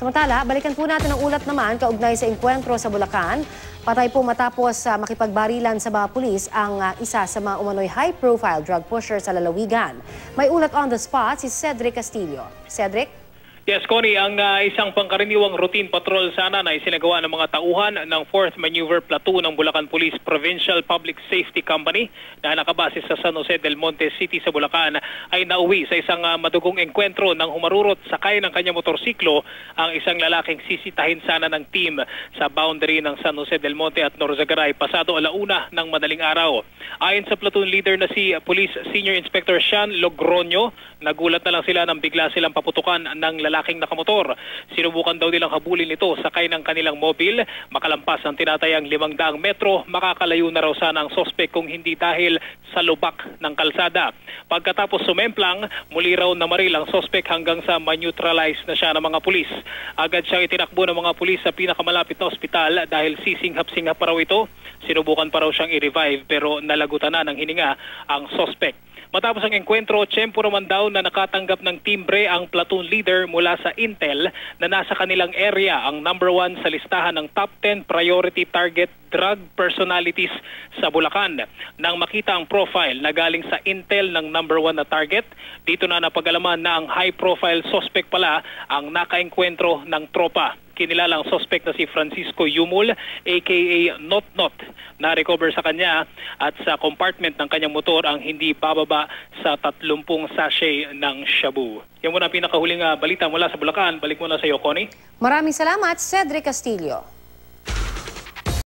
Samantala, balikan po natin ang ulat naman kaugnay sa engkwentro sa Bulacan. Patay po matapos makipagbarilan sa mga pulis ang isa sa mga umano'y high-profile drug pusher sa lalawigan. May ulat on the spot si Cedric Castillo. Cedric? Yes, Connie, ang isang pangkaraniwang routine patrol sana na isinagawa ng mga tauhan ng 4th Maneuver Platoon ng Bulacan Police Provincial Public Safety Company na nakabase sa San Jose del Monte City sa Bulacan ay nauwi sa isang madugong engkwentro ng humarurot sakay ng kanyang motorsiklo ang isang lalaking sisitahin sana ng team sa boundary ng San Jose del Monte at Norzagaray pasado alauna ng madaling araw. Ayon sa platoon leader na si Police Senior Inspector Sean Logroño, nagulat na lang sila nang bigla silang paputukan ng lalaking nakamotor. Sinubukan daw nilang habulin ito sakay ng kanilang mobil. Makalampas ang tinatayang 500 metro, makakalayo na raw sana ang sospek kung hindi dahil sa lubak ng kalsada. Pagkatapos sumemplang, muli raw namaril ang sospek hanggang sa ma-neutralize na siya ng mga pulis. Agad siyang itinakbo ng mga pulis sa pinakamalapit na ospital dahil sisinghap-singhap pa raw ito. Sinubukan pa raw siyang i-revive pero nalagutan na ng hininga ang sospek. Matapos ang engkwentro, tiyempo naman daw na nakatanggap ng timbre ang platoon leader mula sa Intel na nasa kanilang area ang number 1 sa listahan ng top 10 priority target drug personalities sa Bulacan. Nang makita ang profile na galing sa Intel ng number 1 na target, dito na napag-alaman na ang high-profile suspect pala ang nakaengkwentro ng tropa. Kinilalang suspect na si Francisco Yumul, aka Not Not, na recover sa kanya at sa compartment ng kanyang motor ang hindi bababa sa 30 sachet ng shabu. Yan muna ang pinakahuling balita mula sa Bulacan. Balik muna sa iyo, Connie. Maraming salamat, Cedric Castillo.